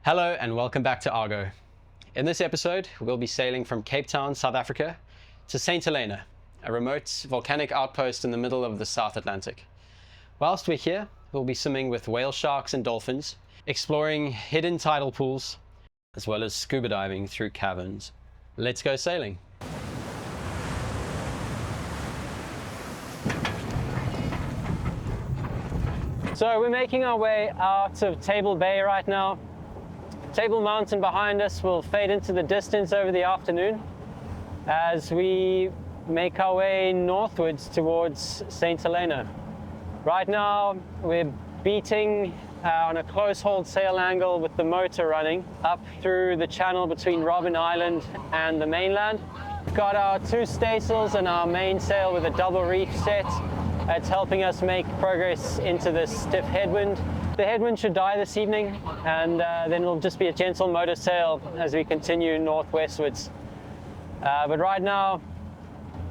Hello and welcome back to ARGO. In this episode, we'll be sailing from Cape Town, South Africa to St Helena, a remote volcanic outpost in the middle of the South Atlantic. Whilst we're here, we'll be swimming with whale sharks and dolphins, exploring hidden tidal pools, as well as scuba diving through caverns. Let's go sailing. So we're making our way out of Table Bay right now. Table Mountain behind us will fade into the distance over the afternoon as we make our way northwards towards St Helena. Right now we're beating on a close hold sail angle with the motor running up through the channel between Robben Island and the mainland. We've got our two staysails and our mainsail with a double reef set. It's helping us make progress into this stiff headwind. The headwind should die this evening, and then it'll just be a gentle motor sail as we continue northwestwards. But right now,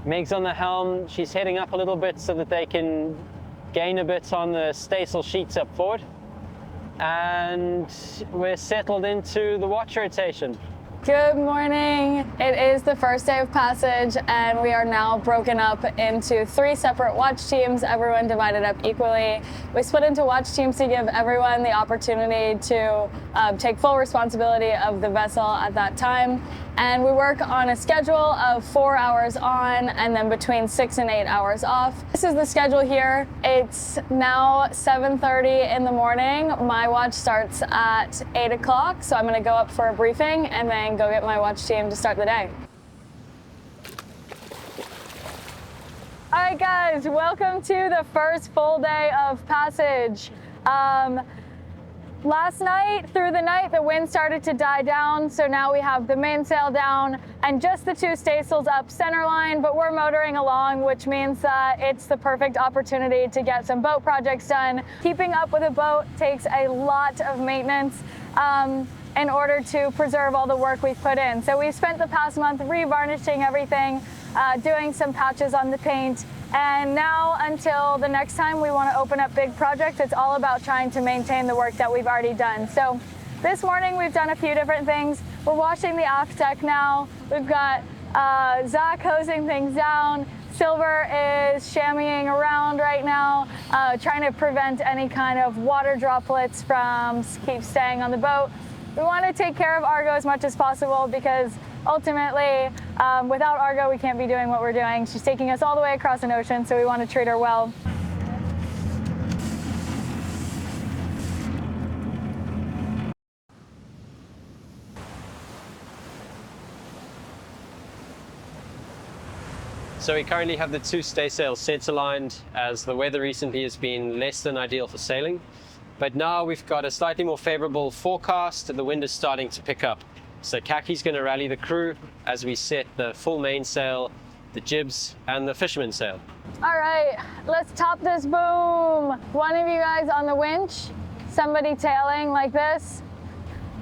Meg's on the helm. She's heading up a little bit so that they can gain a bit on the staysail sheets up forward. And we're settled into the watch rotation. Good morning. It is the first day of passage and we are now broken up into 3 separate watch teams, everyone divided up equally. We split into watch teams to give everyone the opportunity to take full responsibility of the vessel at that time. And we work on a schedule of 4 hours on and then between 6 and 8 hours off. This is the schedule here. It's now 7:30 in the morning. My watch starts at 8 o'clock, so I'm gonna go up for a briefing and then go get my watch team to start the day. All right guys, welcome to the first full day of passage. Last night, through the night, the wind started to die down, so now we have the mainsail down and just the 2 staysails up centerline, but we're motoring along, which means that it's the perfect opportunity to get some boat projects done. Keeping up with a boat takes a lot of maintenance in order to preserve all the work we've put in. So we've spent the past month revarnishing everything, doing some patches on the paint, and now until the next time we want to open up big projects, it's all about trying to maintain the work that we've already done. So this morning we've done a few different things. We're washing the aft deck now. We've got Zach hosing things down. Silver is chamoising around right now, trying to prevent any kind of water droplets from keep staying on the boat. We want to take care of ARGO as much as possible because ultimately, without ARGO, we can't be doing what we're doing. She's taking us all the way across an ocean, so we want to treat her well. So we currently have the 2 staysails center-aligned as the weather recently has been less than ideal for sailing. But now we've got a slightly more favorable forecast and the wind is starting to pick up. So Kaki's going to rally the crew as we set the full mainsail, the jibs, and the fisherman's sail. All right, let's top this boom. One of you guys on the winch, somebody tailing like this,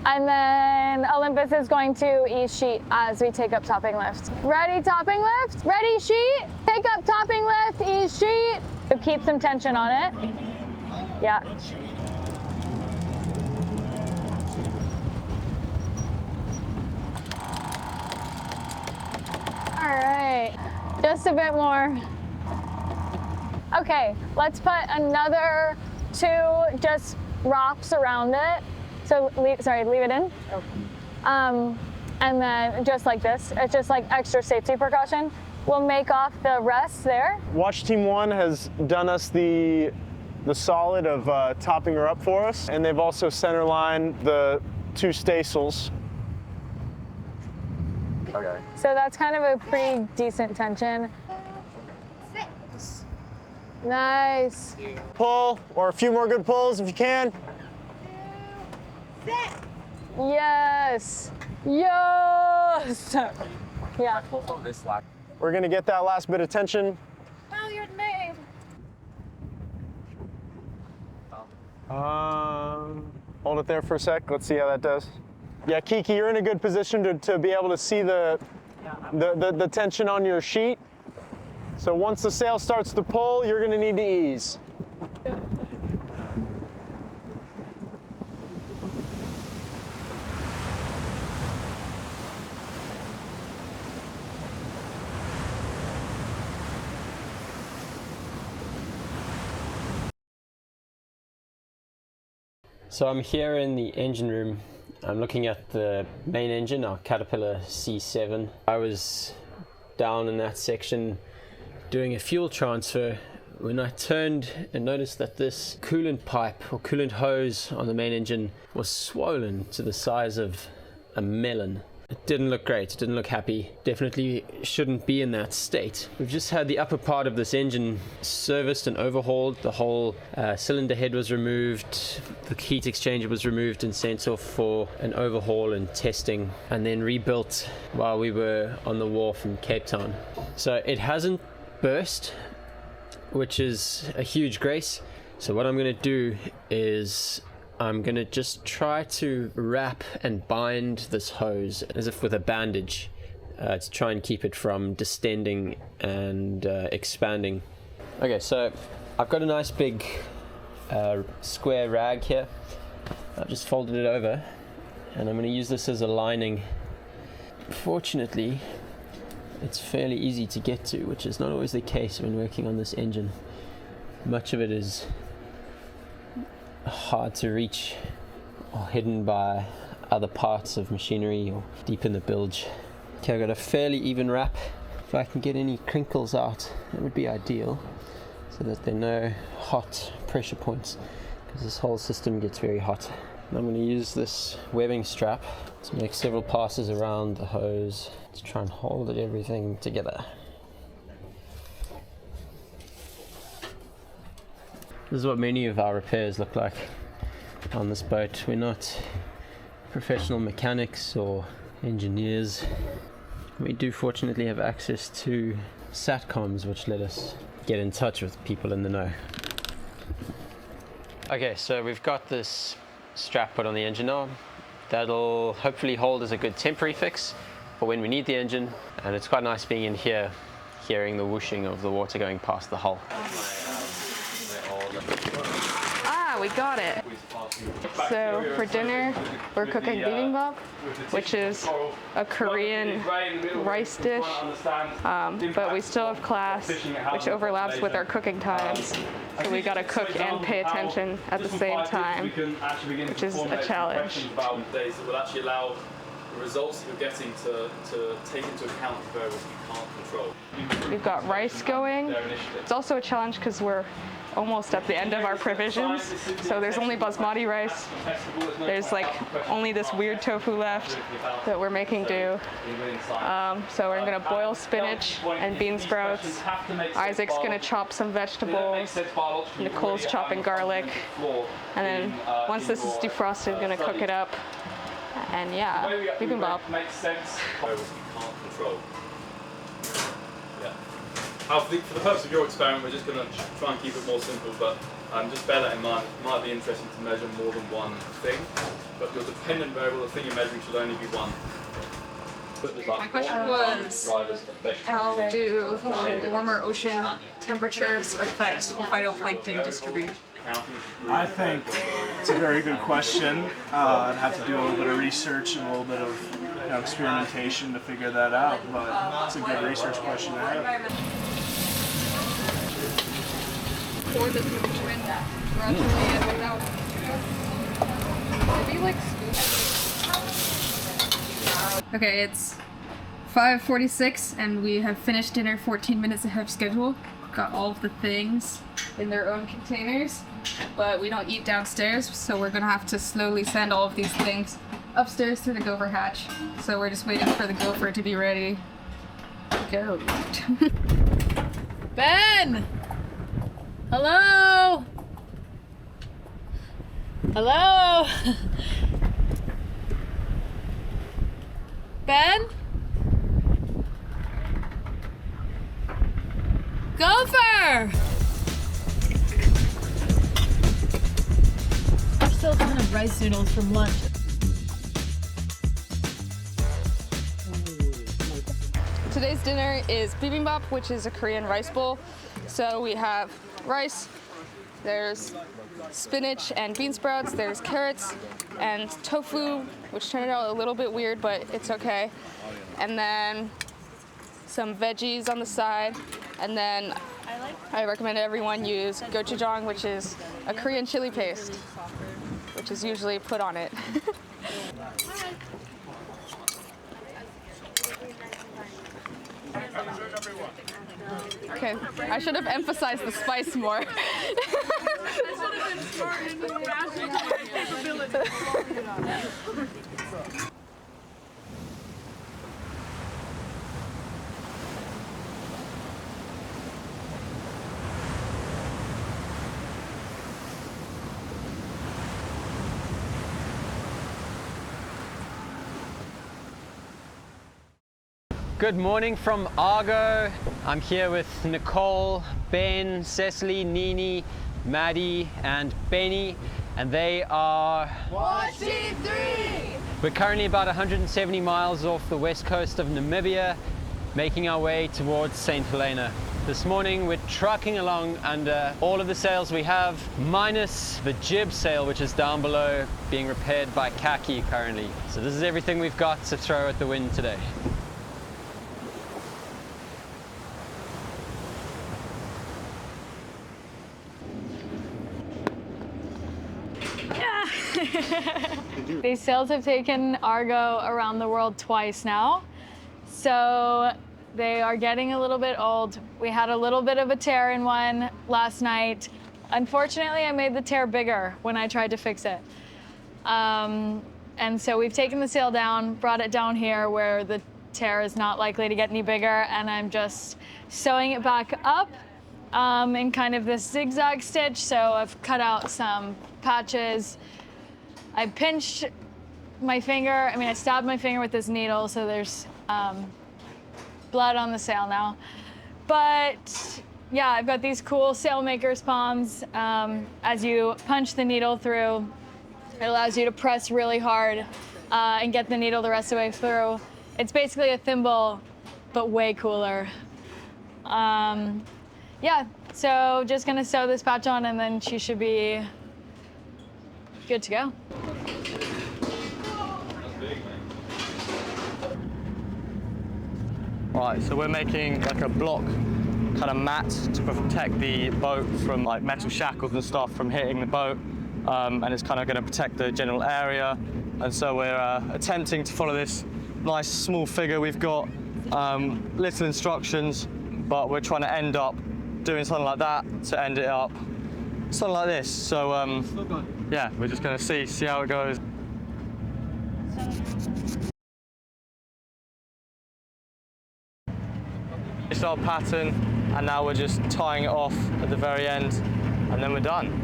and then Olympus is going to ease sheet as we take up topping lift. Ready, topping lift? Ready, sheet? Take up topping lift, ease sheet. So keep some tension on it. Yeah. All right, just a bit more. Okay, let's put another 2 just wraps around it. So, leave it in. And then just like this, it's just like extra safety precaution. We'll make off the rest there. Watch Team 1 has done us the solid of topping her up for us, and they've also centerlined the 2 staysails. Okay. So that's kind of a pretty decent tension. 6. Nice. Pull, or a few more good pulls if you can. 2, 6. Yes. Yes. Yeah. We're gonna get that last bit of tension. Oh, you're made. Hold it there for a sec. Let's see how that does. Yeah, Kiki, you're in a good position to be able to see the tension on your sheet. So once the sail starts to pull, you're going to need to ease. So I'm here in the engine room. I'm looking at the main engine, our Caterpillar C7. I was down in that section doing a fuel transfer when I turned and noticed that this coolant pipe or coolant hose on the main engine was swollen to the size of a melon. It didn't look great, it didn't look happy. Definitely shouldn't be in that state. We've just had the upper part of this engine serviced and overhauled. The whole cylinder head was removed, the heat exchanger was removed and sent off for an overhaul and testing, and then rebuilt while we were on the wharf in Cape Town. So it hasn't burst, which is a huge grace. So what I'm going to do is I'm going to just try to wrap and bind this hose as if with a bandage to try and keep it from distending and expanding. Okay, so I've got a nice big square rag here. I've just folded it over and I'm going to use this as a lining. Fortunately, it's fairly easy to get to, which is not always the case when working on this engine. Much of it is hard to reach or hidden by other parts of machinery or deep in the bilge. Okay, I've got a fairly even wrap. If I can get any crinkles out, that would be ideal, so that there are no hot pressure points, because this whole system gets very hot. And I'm going to use this webbing strap to make several passes around the hose to try and hold everything together. This is what many of our repairs look like on this boat. We're not professional mechanics or engineers. We do fortunately have access to SATCOMs, which let us get in touch with people in the know. Okay, so we've got this strap put on the engine arm. That'll hopefully hold as a good temporary fix for when we need the engine. And it's quite nice being in here, hearing the whooshing of the water going past the hull. Ah, we got it. So for dinner, we're cooking bibimbap, which is a Korean rice dish, but we still have class, which overlaps with our cooking times. So we gotta cook and pay attention at the same time, which is a challenge. Days that will actually allow the results that you're getting to take into account the variables you can't control. We've got rice going. It's also a challenge because we're almost at the end of our provisions. So there's only basmati rice. There's like only this weird tofu left that we're making do. So we're gonna boil spinach and bean sprouts. Isaac's gonna chop some vegetables. Nicole's chopping garlic. And then once this is defrosted, we're gonna cook it up. And yeah, bibimbap. Makes sense. Variables you can't control. For the purpose of your experiment, we're just going to try and keep it more simple, but just bear that in mind. It might be interesting to measure more than one thing, but your dependent variable, the thing you're measuring, should only be one. My question was, how do warmer ocean temperatures affect phytoplankton distribution? I think it's a very good question. I'd have to do a little bit of research and a little bit of experimentation to figure that out, but it's a good research question to have. For this movement, gradually and without, maybe like scuba. Okay, it's 5:46 and we have finished dinner 14 minutes ahead of schedule. Got all of the things in their own containers, but we don't eat downstairs, so we're gonna have to slowly send all of these things upstairs through the gopher hatch. So we're just waiting for the gopher to be ready to go. Ben! Hello? Hello? Ben? Gopher! We're still a ton of rice noodles from lunch. Today's dinner is bibimbap, which is a Korean rice bowl. So we have rice, there's spinach and bean sprouts, there's carrots and tofu, which turned out a little bit weird, but it's okay. And then some veggies on the side. And then I recommend everyone use gochujang, which is a Korean chili paste, which which is usually put on it. Okay, I should have emphasized the spice more. Good morning from ARGO. I'm here with Nicole, Ben, Cecily, Nini, Maddie, and Benny, and they are watching 3. We're currently about 170 miles off the west coast of Namibia, making our way towards St Helena. This morning we're trucking along under all of the sails we have, minus the jib sail, which is down below, being repaired by Kaki currently. So this is everything we've got to throw at the wind today. These sails have taken ARGO around the world twice now, so they are getting a little bit old. We had a little bit of a tear in one last night. Unfortunately, I made the tear bigger when I tried to fix it. And so we've taken the sail down, brought it down here where the tear is not likely to get any bigger, and I'm just sewing it back up in kind of this zigzag stitch. So I've cut out some patches. I pinched my finger, I stabbed my finger with this needle, so there's blood on the sail now. But yeah, I've got these cool sailmaker's palms. As you punch the needle through, it allows you to press really hard and get the needle the rest of the way through. It's basically a thimble, but way cooler. Yeah, so just gonna sew this patch on and then she should be good to go. Right, so we're making like a block kind of mat to protect the boat from like metal shackles and stuff from hitting the boat, and it's kind of going to protect the general area. And so we're attempting to follow this nice small figure. We've got little instructions, but we're trying to end up doing something like that to end it up something like this. So yeah, we're just going to see how it goes. It's our pattern, and now we're just tying it off at the very end, and then we're done.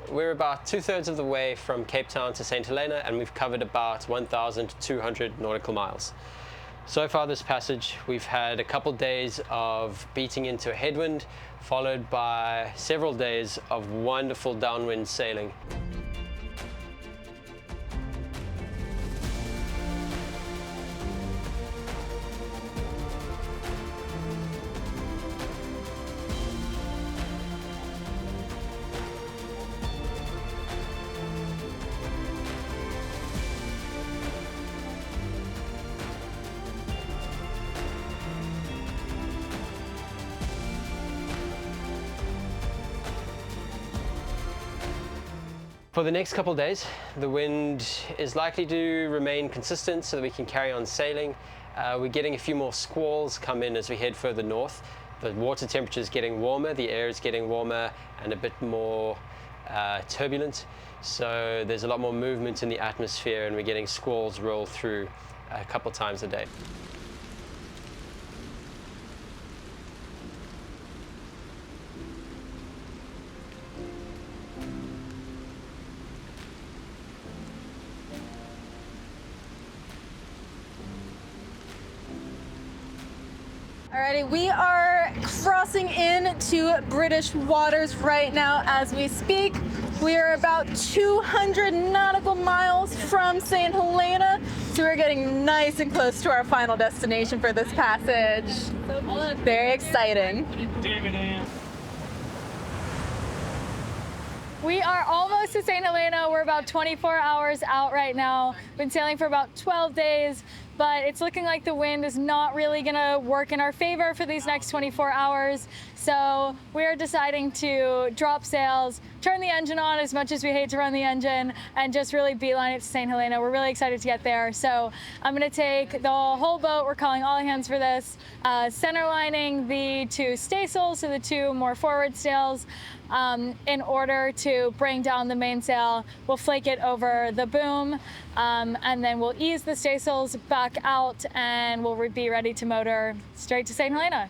We're about 2/3 of the way from Cape Town to St Helena, and we've covered about 1,200 nautical miles. So far this passage, we've had a couple days of beating into a headwind, followed by several days of wonderful downwind sailing. For the next couple of days, the wind is likely to remain consistent so that we can carry on sailing. We're getting a few more squalls come in as we head further north. The water temperature is getting warmer, the air is getting warmer and a bit more turbulent. So there's a lot more movement in the atmosphere and we're getting squalls roll through a couple times a day. Alrighty, we are crossing into British waters right now as we speak. We are about 200 nautical miles from St Helena, so we're getting nice and close to our final destination for this passage. Very exciting. We are almost to St Helena. We're about 24 hours out right now. Been sailing for about 12 days. but it's looking like the wind is not really gonna work in our favor for these next 24 hours. So we're deciding to drop sails, turn the engine on as much as we hate to run the engine, and just really beeline it to St Helena. We're really excited to get there. So I'm gonna take the whole boat, we're calling all hands for this, center lining the two staysails, so the two more forward sails, in order to bring down the mainsail. We'll flake it over the boom, and then we'll ease the staysails back out, and we'll be ready to motor straight to St Helena.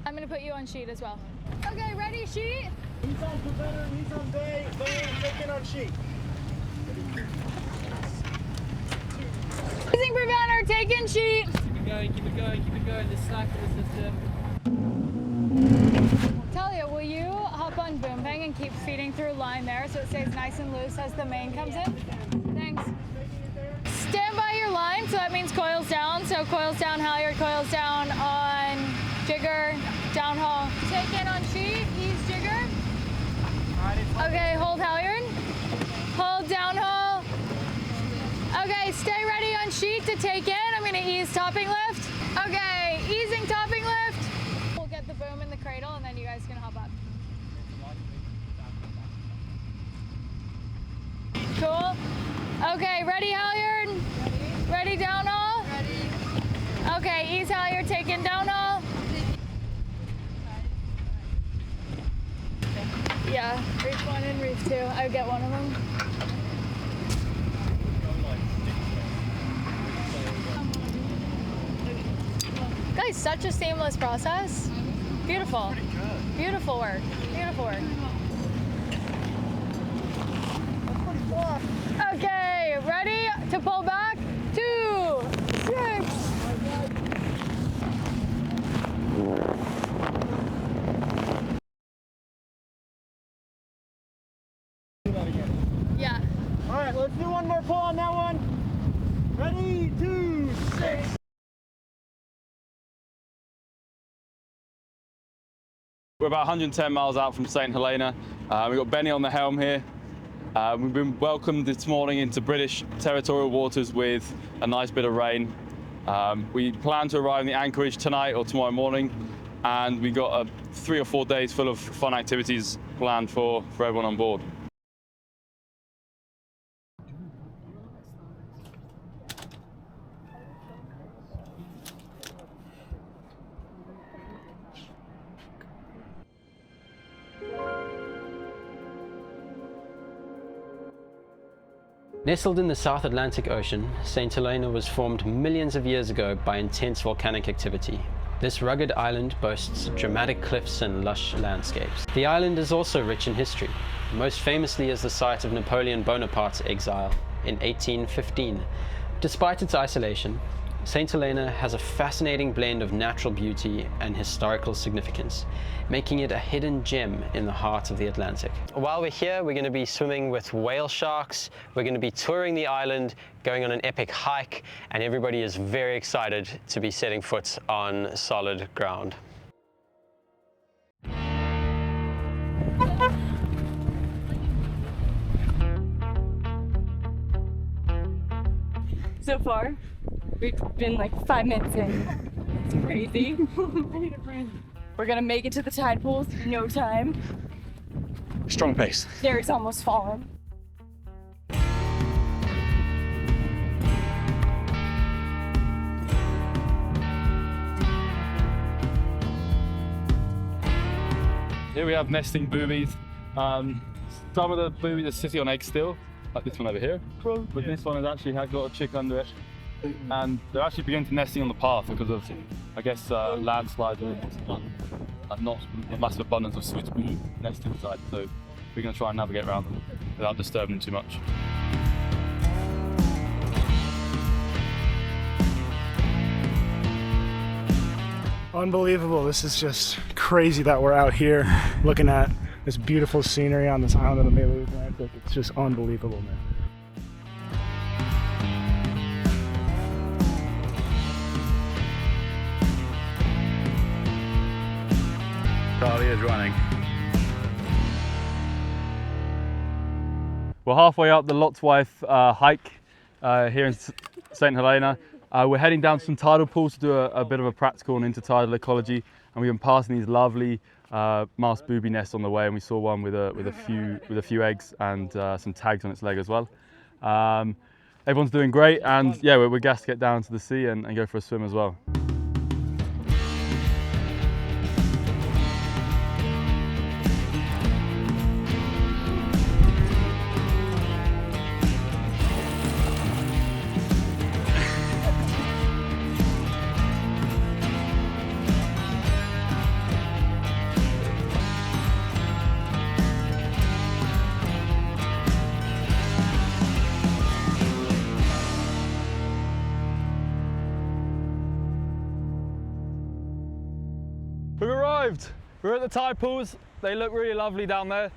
I'm gonna put you on sheet as well. Okay, ready, sheet? He's on preventer, he's on bay, taking on sheet. Using preventer, taking sheet. Keep it going, keep it going, keep it going. Just slack to the system. Talia, will you hop on boom bang and keep feeding through line there so it stays nice and loose as the main comes in? Thanks. Stand by your line, so that means coils down. So coils down, halyard, coils down on jigger, downhaul. Take in on sheet, ease jigger. Okay, hold halyard. Hold downhaul. Okay, stay ready on sheet to take in. I'm gonna ease topping lift. Okay, easing topping lift. We'll get the boom in the cradle and then you guys can hop up. Cool. Okay, ready halyard? Ready downhaul? Ready. Okay, ease halyard, take in downhaul. Yeah, reef 1 and reef 2. I get one of them. Guys, such a seamless process. Beautiful. Beautiful work. Beautiful work. Okay, ready to pull back? 2, 6. Yeah. All right, let's do one more pull on that one. Ready, 2, 6. We're about 110 miles out from St Helena. We've got Benny on the helm here. We've been welcomed this morning into British territorial waters with a nice bit of rain. We plan to arrive in the anchorage tonight or tomorrow morning, and we got 3 or 4 days full of fun activities planned for everyone on board. Nestled in the South Atlantic Ocean, St Helena was formed millions of years ago by intense volcanic activity. This rugged island boasts dramatic cliffs and lush landscapes. The island is also rich in history, most famously as the site of Napoleon Bonaparte's exile in 1815. Despite its isolation, St Helena has a fascinating blend of natural beauty and historical significance, making it a hidden gem in the heart of the Atlantic. While we're here, we're going to be swimming with whale sharks, we're going to be touring the island, going on an epic hike, and everybody is very excited to be setting foot on solid ground. So far, we've been like 5 minutes in. It's crazy. I need a breath. We're gonna make it to the tide pools in no time. Strong pace. Derek's almost fallen. Here we have nesting boobies. Some of the boobies are sitting on eggs still, like this one over here. But this one has actually got a chick under it. And they're actually beginning to nesting on the path because of, I guess, landslides and not a massive abundance of suitable nesting sites. So we're going to try and navigate around them without disturbing them too much. Unbelievable. This is just crazy that we're out here looking at this beautiful scenery on this island in the middle of the Atlantic. It's just unbelievable, man. Charlie is running. We're halfway up the Lot's Wife hike here in St Helena. We're heading down to some tidal pools to do a bit of a practical on intertidal ecology, and we've been passing these lovely masked booby nests on the way, and we saw one with a few eggs and some tags on its leg as well. Everyone's doing great, and yeah, we're gassed to get down to the sea and go for a swim as well. We've arrived. We're at the tide pools. They look really lovely down there.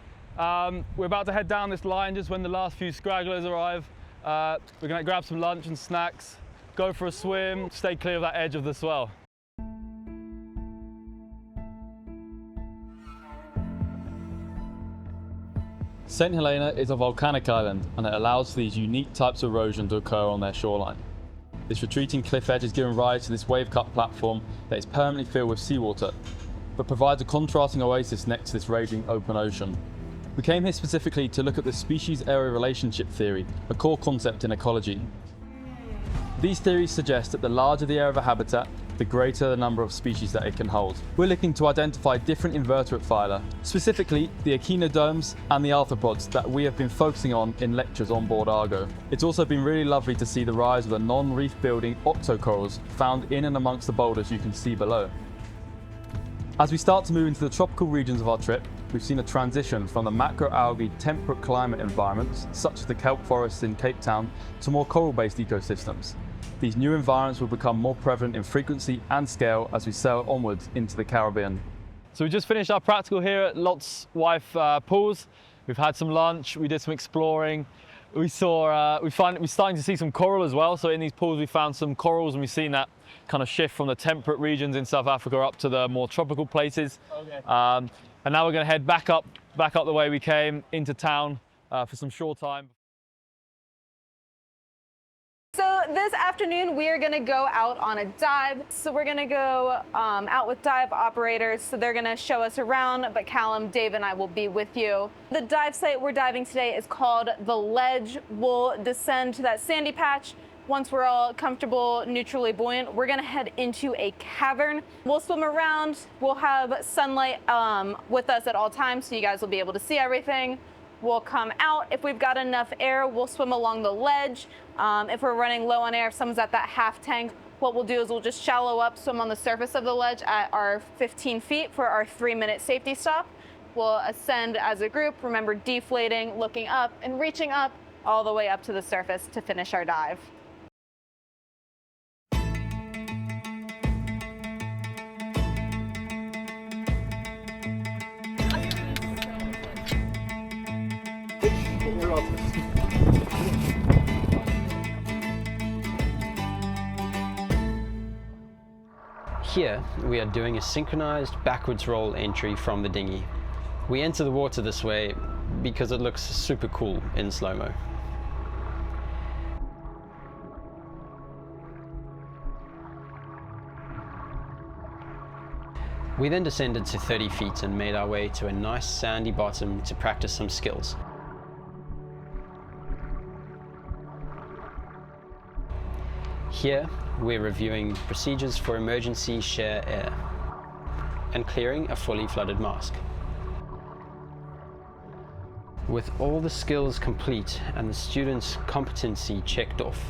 We're about to head down this line just when the last few scragglers arrive. We're going to grab some lunch and snacks, go for a swim, stay clear of that edge of the swell. St Helena is a volcanic island, and it allows for these unique types of erosion to occur on their shoreline. This retreating cliff edge has given rise to this wave-cut platform that is permanently filled with seawater, but provides a contrasting oasis next to this raging open ocean. We came here specifically to look at the species-area relationship theory, a core concept in ecology. These theories suggest that the larger the area of a habitat, the greater the number of species that it can hold. We're looking to identify different invertebrate phyla, specifically the echinoderms and the arthropods that we have been focusing on in lectures on board ARGO. It's also been really lovely to see the rise of the non-reef building octocorals found in and amongst the boulders you can see below. As we start to move into the tropical regions of our trip, we've seen a transition from the macroalgae temperate climate environments, such as the kelp forests in Cape Town, to more coral-based ecosystems. These new environments will become more prevalent in frequency and scale as we sail onwards into the Caribbean. So we just finished our practical here at Lot's Wife Pools. We've had some lunch, we did some exploring. We're starting to see some coral as well. So in these pools we found some corals, and we've seen that kind of shift from the temperate regions in South Africa up to the more tropical places. Okay. And now we're going to head back up the way we came into town for some shore time. So this afternoon we are going to go out on a dive. So we're going to go out with dive operators. So they're going to show us around, but Calum, Dave, and I will be with you. The dive site we're diving today is called The Ledge. We'll descend to that sandy patch. Once we're all comfortable, neutrally buoyant, we're going to head into a cavern. We'll swim around. We'll have sunlight with us at all times, so you guys will be able to see everything. We'll come out. If we've got enough air, we'll swim along the ledge. If we're running low on air, if someone's at that half tank, what we'll do is we'll just shallow up, swim on the surface of the ledge at our 15 feet for our 3-minute safety stop. We'll ascend as a group, remember deflating, looking up, and reaching up all the way up to the surface to finish our dive. Here, we are doing a synchronized backwards roll entry from the dinghy. We enter the water this way because it looks super cool in slow-mo. We then descended to 30 feet and made our way to a nice sandy bottom to practice some skills. Here, we're reviewing procedures for emergency share air and clearing a fully flooded mask. With all the skills complete and the students' competency checked off,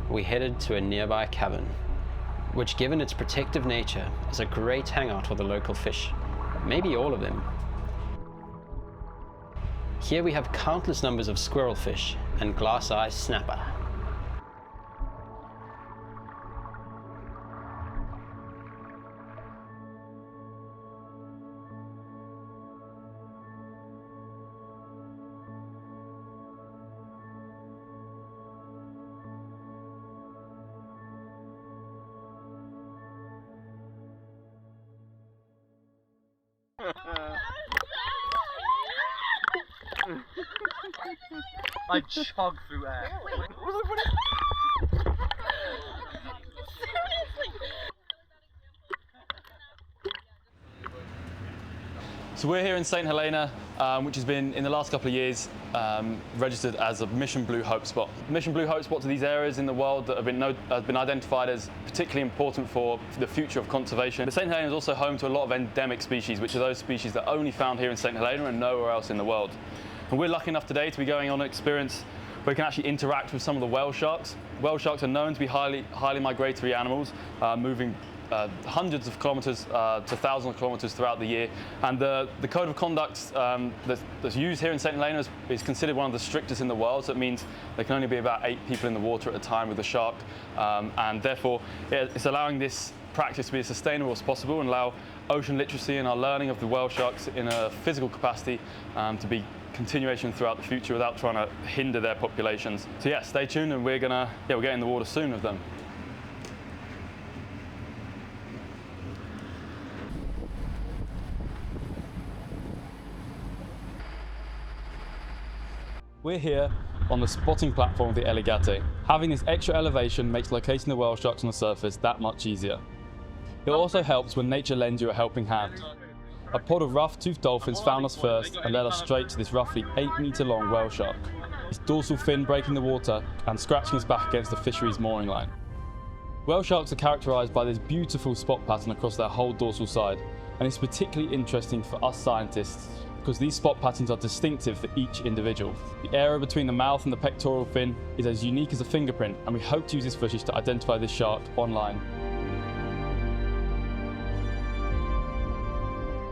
we headed to a nearby cavern, which, given its protective nature, is a great hangout for the local fish, maybe all of them. Here we have countless numbers of squirrelfish and glass-eye snapper. I chug through air. So we're here in St Helena, which has been, in the last couple of years, registered as a Mission Blue Hope Spot. Mission Blue Hope Spots are these areas in the world that have been identified as particularly important for the future of conservation. But St Helena is also home to a lot of endemic species, which are those species that are only found here in St Helena and nowhere else in the world. And we're lucky enough today to be going on an experience where we can actually interact with some of the whale sharks. Whale sharks are known to be highly migratory animals, moving hundreds of kilometers to thousands of kilometers throughout the year. And the code of conduct that's used here in St Helena is considered one of the strictest in the world. So it means there can only be about 8 people in the water at a time with a shark. And therefore, it's allowing this practice to be as sustainable as possible and allow ocean literacy and our learning of the whale sharks in a physical capacity to be continuation throughout the future without trying to hinder their populations. So yeah, stay tuned, and we'll get in the water soon with them. We're here on the spotting platform of the Eligate. Having this extra elevation makes locating the whale sharks on the surface that much easier. It also helps when nature lends you a helping hand. A pod of rough-toothed dolphins found us first and led us straight to this roughly 8-metre long whale shark, its dorsal fin breaking the water and scratching its back against the fishery's mooring line. Whale sharks are characterised by this beautiful spot pattern across their whole dorsal side, and it's particularly interesting for us scientists because these spot patterns are distinctive for each individual. The area between the mouth and the pectoral fin is as unique as a fingerprint, and we hope to use this footage to identify this shark online.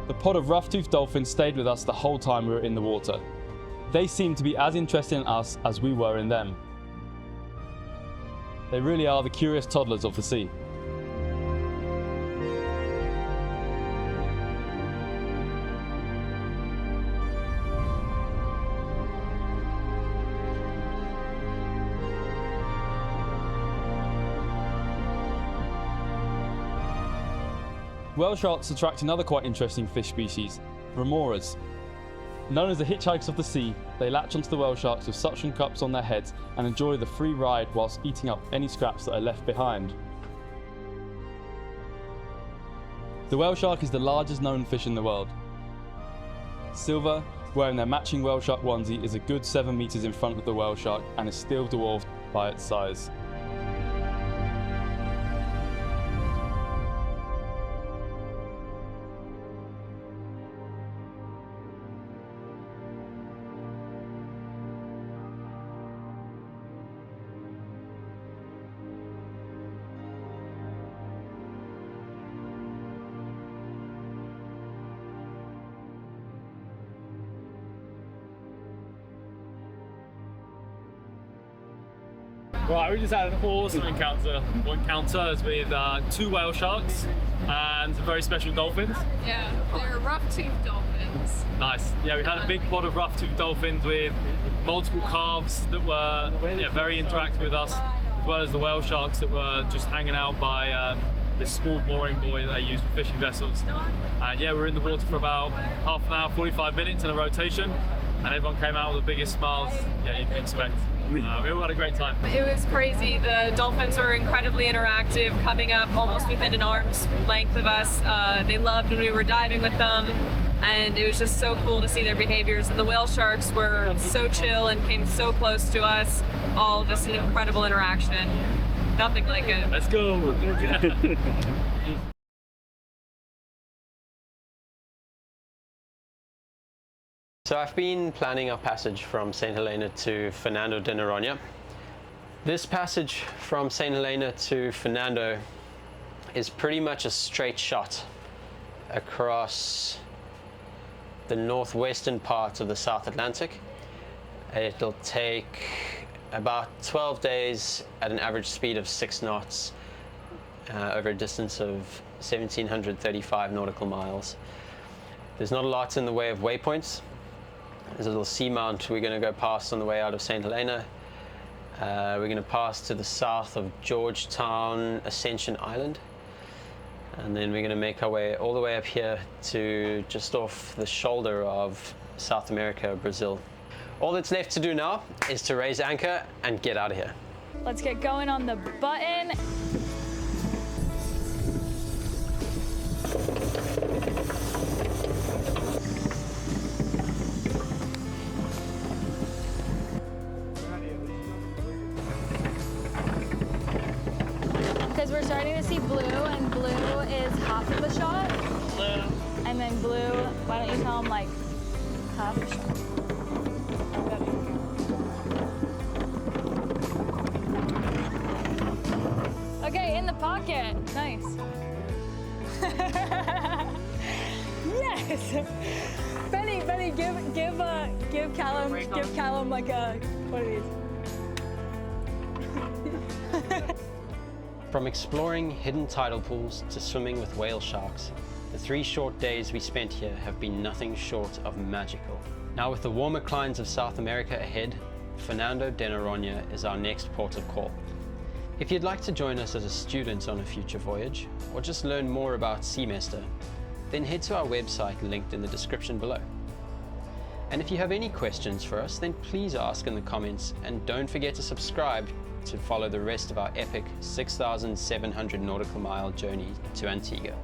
The pod of rough-toothed dolphins stayed with us the whole time we were in the water. They seemed to be as interested in us as we were in them. They really are the curious toddlers of the sea. Whale sharks attract another quite interesting fish species, remoras. Known as the hitchhikers of the sea, they latch onto the whale sharks with suction cups on their heads and enjoy the free ride whilst eating up any scraps that are left behind. The whale shark is the largest known fish in the world. Silver, wearing their matching whale shark onesie, is a good 7 meters in front of the whale shark and is still dwarfed by its size. Right, we just had an awesome encounter. One encounter is with 2 whale sharks and some very special dolphins. Yeah, they're rough-toothed dolphins. Nice. Yeah, we had a big pod of rough-toothed dolphins with multiple calves that were very interactive with us, as well as the whale sharks that were just hanging out by this small mooring buoy that they use for fishing vessels. And yeah, we were in the water for about half an hour, 45 minutes in a rotation, and everyone came out with the biggest smiles you can expect. We all had a great time. It was crazy. The dolphins were incredibly interactive, coming up almost within an arm's length of us. They loved when we were diving with them, and it was just so cool to see their behaviors. And the whale sharks were so chill and came so close to us. All just an incredible interaction. Nothing like it. Let's go. So I've been planning our passage from St Helena to Fernando de Noronha. This passage from St Helena to Fernando is pretty much a straight shot across the northwestern part of the South Atlantic. It'll take about 12 days at an average speed of 6 knots over a distance of 1,735 nautical miles. There's not a lot in the way of waypoints. There's a little seamount we're going to go past on the way out of St Helena. We're going to pass to the south of Georgetown, Ascension Island. And then we're going to make our way all the way up here to just off the shoulder of South America, Brazil. All that's left to do now is to raise anchor and get out of here. Let's get going on the button. because we're starting to see blue, and blue is half of a shot. Blue. And then blue, why don't you tell them like half a shot? Okay, in the pocket. Nice. Yes. Benny, give Calum like a one of these. From exploring hidden tidal pools to swimming with whale sharks, the 3 short days we spent here have been nothing short of magical. Now with the warmer climes of South America ahead, Fernando de Noronha is our next port of call. If you'd like to join us as a student on a future voyage, or just learn more about Seamester, then head to our website linked in the description below. And if you have any questions for us, then please ask in the comments, and don't forget to subscribe to follow the rest of our epic 6,700 nautical mile journey to Antigua.